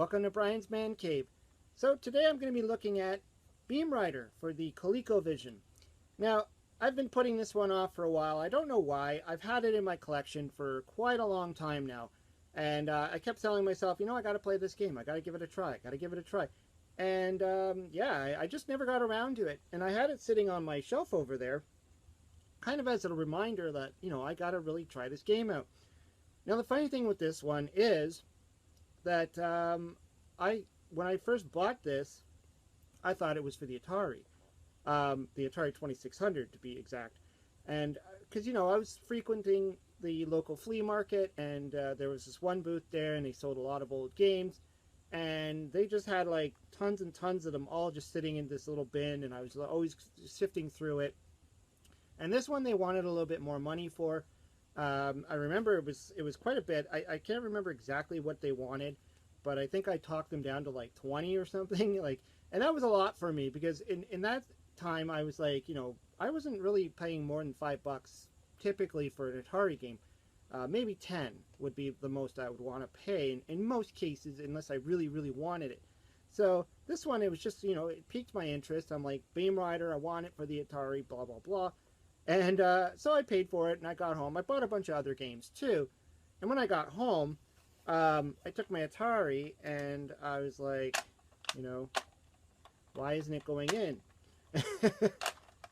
Welcome to Brian's Man Cave. So today I'm going to be looking at Beamrider for the Colecovision. Now, I've been putting this one off for a while. I don't know why. I've had it in my collection for quite a long time now. And I kept telling myself, you know, I got to play this game. I got to give it a try. Got to give it a try. And yeah, I just never got around to it. And I had it sitting on my shelf over there, kind of as a reminder that, you know, I got to really try this game out. Now, the funny thing with this one is that when I first bought this, I thought it was for the Atari 2600 to be exact. And because, you know, I was frequenting the local flea market, and there was this one booth there, and they sold a lot of old games, and they just had like tons and tons of them all just sitting in this little bin, and I was always sifting through it. And this one they wanted a little bit more money for. I remember it was quite a bit. I can't remember exactly what they wanted, but I think I talked them down to like 20 or something. Like, and that was a lot for me, because in that time I was like, you know, I wasn't really paying more than $5 typically for an Atari game. Maybe 10 would be the most I would want to pay in most cases, unless I really, really wanted it. So this one, it was just, you know, it piqued my interest. I'm like, Beamrider, I want it for the Atari, blah, blah, blah. And so I paid for it, and I got home. I bought a bunch of other games, too. And when I got home, I took my Atari, and I was like, you know, why isn't it going in?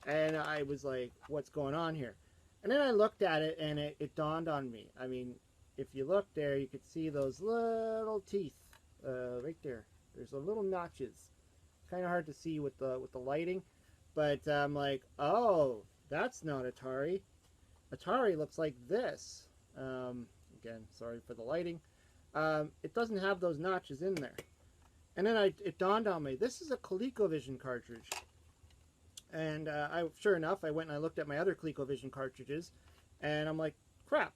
And I was like, what's going on here? And then I looked at it, and it dawned on me. I mean, if you look there, you could see those little teeth right there. There's the little notches. Kind of hard to see with the lighting. But I'm like, oh, that's not Atari. Atari looks like this. Again, sorry for the lighting. It doesn't have those notches in there. And then it dawned on me, this is a Colecovision cartridge. And sure enough, I went and I looked at my other Colecovision cartridges, and I'm like, crap.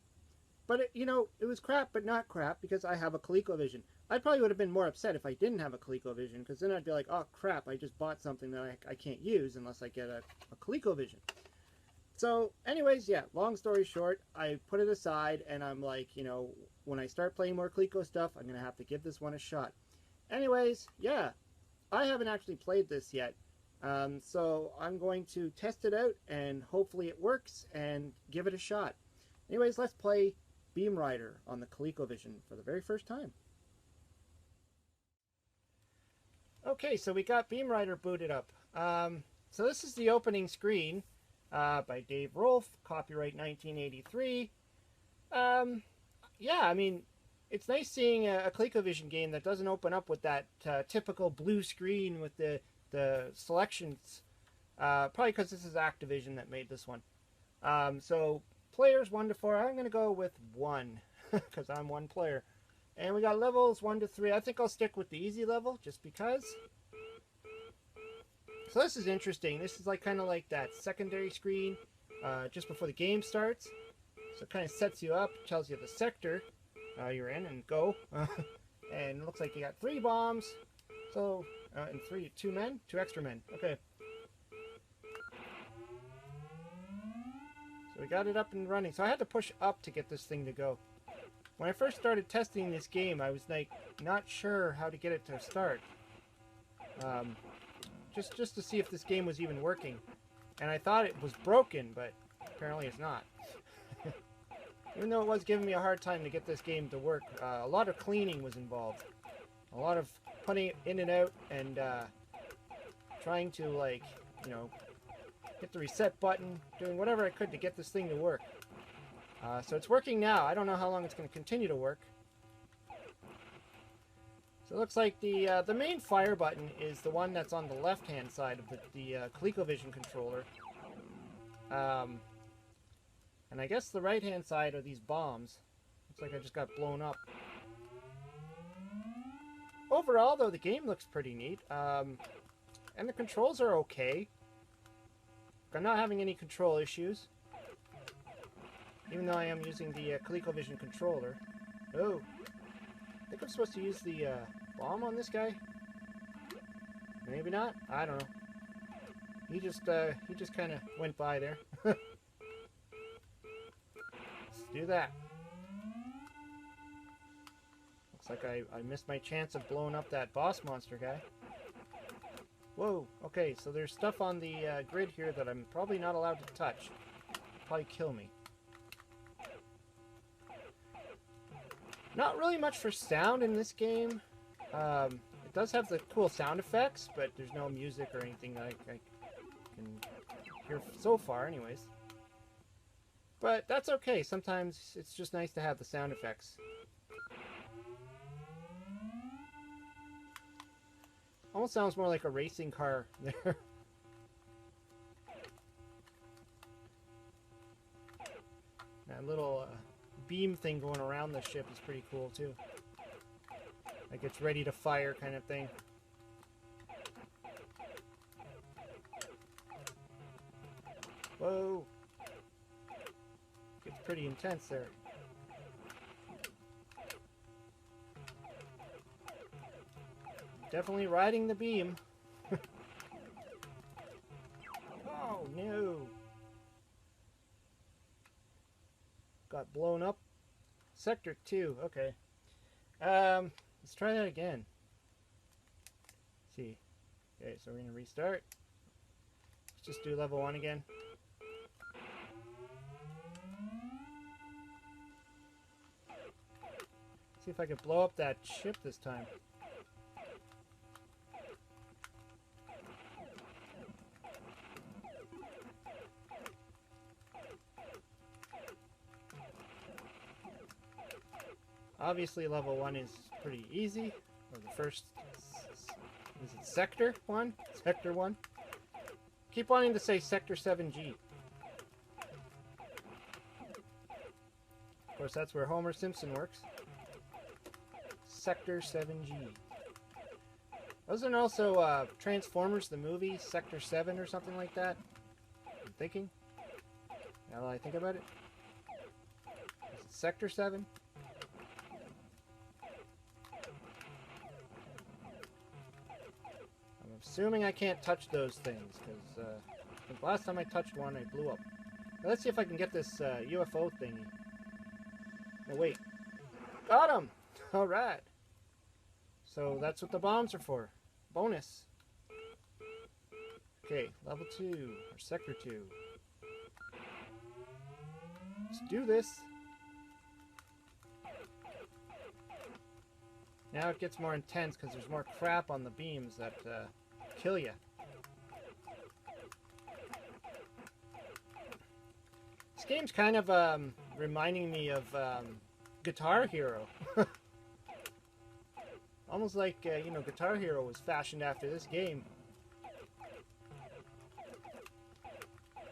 But you know, it was crap, but not crap, because I have a Colecovision. I probably would have been more upset if I didn't have a Colecovision, because then I'd be like, oh crap, I just bought something that I can't use unless I get a Colecovision. So anyways, yeah, long story short, I put it aside, and I'm like, you know, when I start playing more Coleco stuff, I'm going to have to give this one a shot. Anyways, yeah, I haven't actually played this yet. So I'm going to test it out, and hopefully it works, and give it a shot. Anyways, let's play Beamrider on the Colecovision for the very first time. Okay, so we got Beamrider booted up. So this is the opening screen. By Dave Rolfe, copyright 1983. Yeah, I mean, it's nice seeing a Colecovision game that doesn't open up with that typical blue screen with the selections. Probably because this is Activision that made this one. So players 1 to 4. I'm going to go with 1 because I'm one player. And we got levels 1 to 3. I think I'll stick with the easy level just because. So this is interesting. This is like kind of like that secondary screen just before the game starts. So it kind of sets you up, tells you the sector you're in, and go. And it looks like you got 3 bombs. So and 2 extra men. Okay. So we got it up and running. So I had to push up to get this thing to go. When I first started testing this game, I was like not sure how to get it to start. Just to see if this game was even working. And I thought it was broken, but apparently it's not. Even though it was giving me a hard time to get this game to work, a lot of cleaning was involved. A lot of putting it in and out, and trying to, like, you know, hit the reset button, doing whatever I could to get this thing to work. So it's working now. I don't know how long it's going to continue to work. So it looks like the main fire button is the one that's on the left-hand side of the Colecovision controller. And I guess the right-hand side are these bombs. Looks like I just got blown up. Overall, though, the game looks pretty neat. And the controls are okay. I'm not having any control issues. Even though I am using the Colecovision controller. Oh. I think I'm supposed to use the bomb on this guy. Maybe not. I don't know. He just kind of went by there. Let's do that. Looks like I missed my chance of blowing up that boss monster guy. Whoa, okay, so there's stuff on the grid here that I'm probably not allowed to touch. Probably kill me. Not really much for sound in this game. It does have the cool sound effects, but there's no music or anything I can hear so far anyways. But that's okay. Sometimes it's just nice to have the sound effects. Almost sounds more like a racing car there. That little beam thing going around the ship is pretty cool too. Like it's ready to fire kind of thing. Whoa! Gets pretty intense there. Definitely riding the beam. Oh no! Got blown up. Sector 2, okay. Let's try that again. Let's see. Okay, so we're gonna restart. Let's just do level 1 again. See if I can blow up that ship this time. Obviously level 1 is pretty easy. Or the first, is it Sector 1? Sector 1? Keep wanting to say Sector 7G. Of course, that's where Homer Simpson works. Sector 7G. Wasn't also Transformers the movie, Sector 7 or something like that? I'm thinking. Now that I think about it. Is it Sector 7? I'm assuming I can't touch those things, because the last time I touched one, I blew up. Now, let's see if I can get this UFO thingy. No, wait. Got him! Alright. So that's what the bombs are for. Bonus. Okay, level 2, or Sector 2. Let's do this. Now it gets more intense because there's more crap on the beams that kill you. This game's kind of reminding me of Guitar Hero. Almost like, you know, Guitar Hero was fashioned after this game.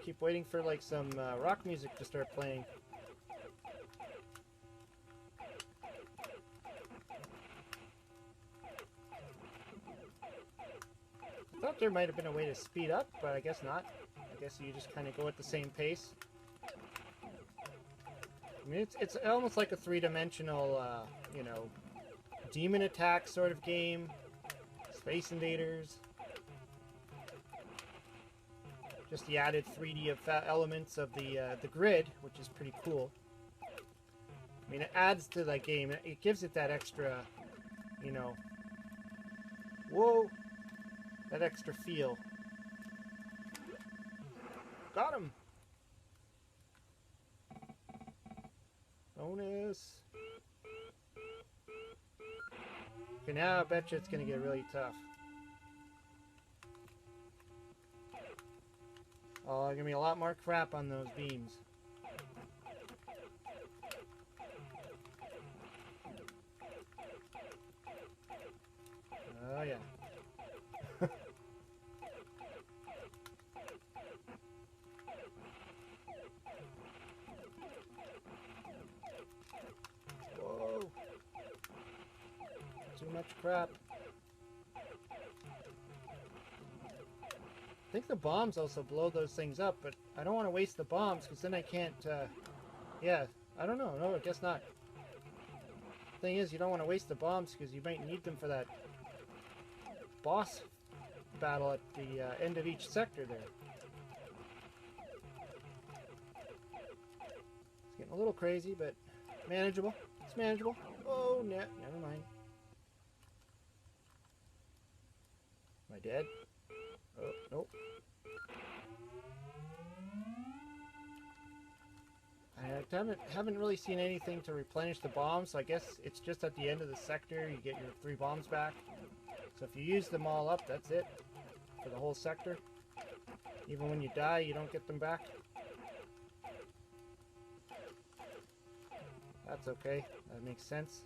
Keep waiting for like some rock music to start playing. I thought there might have been a way to speed up, but I guess not. I guess you just kind of go at the same pace. I mean, it's almost like a three-dimensional, you know, demon attack sort of game. Space Invaders. Just the added 3D elements of the grid, which is pretty cool. I mean, it adds to that game. It gives it that extra, you know, whoa, that extra feel. Got him. Bonus. Okay, now I bet you it's going to get really tough. Oh, there's going to be a lot more crap on those beams. Oh, yeah. Whoa. Too much crap. I think the bombs also blow those things up, but I don't want to waste the bombs because then I can't, yeah, I don't know, no, I guess not. Thing is, you don't want to waste the bombs because you might need them for that boss battle at the end of each sector there. It's getting a little crazy, but manageable. It's It's manageable. Oh, never mind. Am I dead? Oh, nope. I haven't really seen anything to replenish the bombs, so I guess it's just at the end of the sector you get your 3 bombs back. So if you use them all up, that's it for the whole sector. Even when you die, you don't get them back. That's okay. That makes sense.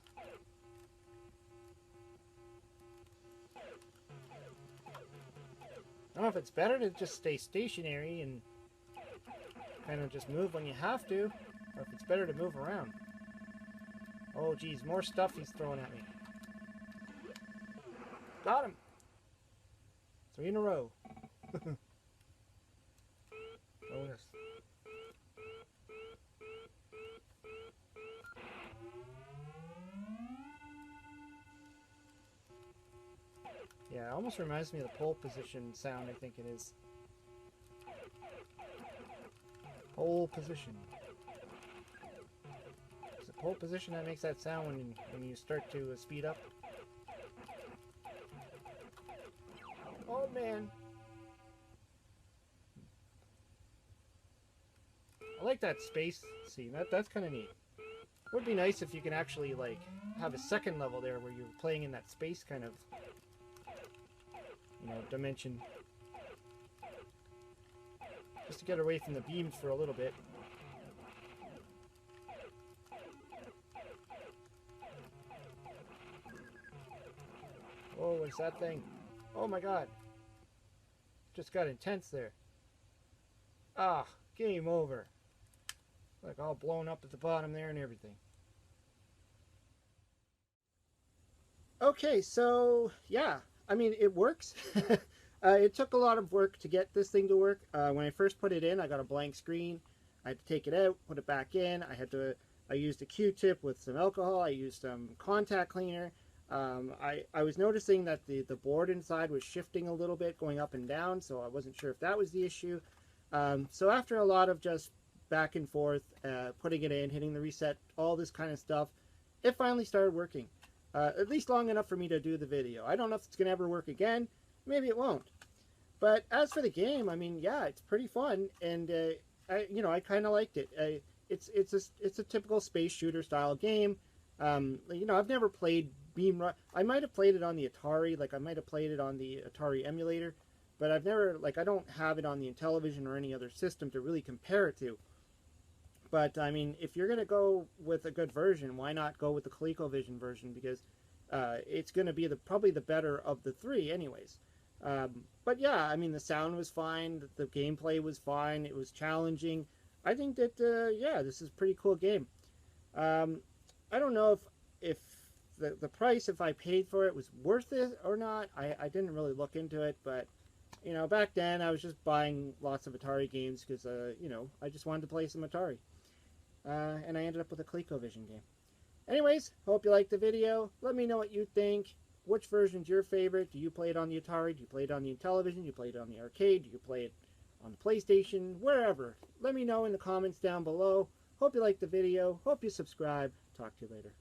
I don't know if it's better to just stay stationary and kind of just move when you have to, or if it's better to move around. Oh geez, more stuff he's throwing at me. Got him! 3 in a row. Oh yes. Yeah, it almost reminds me of the pole position sound, I think it is. Pole position. Is it pole position that makes that sound when you start to speed up? Oh man! I like that space scene. That's kind of neat. Would be nice if you can actually like have a second level there where you're playing in that space kind of, you know, dimension. Just to get away from the beams for a little bit. Oh, what's that thing? Oh my god. Just got intense there. Ah, game over. Like all blown up at the bottom there and everything. Okay, so yeah, I mean it works. It took a lot of work to get this thing to work. When I first put it in, I got a blank screen. I had to take it out, put it back in. I used a Q-tip with some alcohol. I used some contact cleaner. I was noticing that the board inside was shifting a little bit, going up and down, so I wasn't sure if that was the issue. So after a lot of just back and forth, putting it in, hitting the reset, all this kind of stuff, it finally started working. At least long enough for me to do the video. I don't know if it's going to ever work again. Maybe it won't. But as for the game, I mean, yeah, it's pretty fun, and I kind of liked it. It's a typical space shooter style game. I've never played Beamrider. I might have played it on the Atari, like I might have played it on the Atari emulator, but I've never, like, I don't have it on the Intellivision or any other system to really compare it to. But I mean, if you're gonna go with a good version, why not go with the Colecovision version? Because it's gonna be probably the better of the 3, anyways. But yeah, I mean, the sound was fine, the gameplay was fine, it was challenging. I think that yeah, this is a pretty cool game. I don't know if the price, if I paid for it, was worth it or not. I didn't really look into it, but you know, back then I was just buying lots of Atari games because you know, I just wanted to play some Atari. And I ended up with a ColecoVision game. Anyways, hope you liked the video. Let me know what you think. Which version's your favorite? Do you play it on the Atari? Do you play it on the Intellivision? Do you play it on the arcade? Do you play it on the PlayStation? Wherever. Let me know in the comments down below. Hope you liked the video. Hope you subscribe. Talk to you later.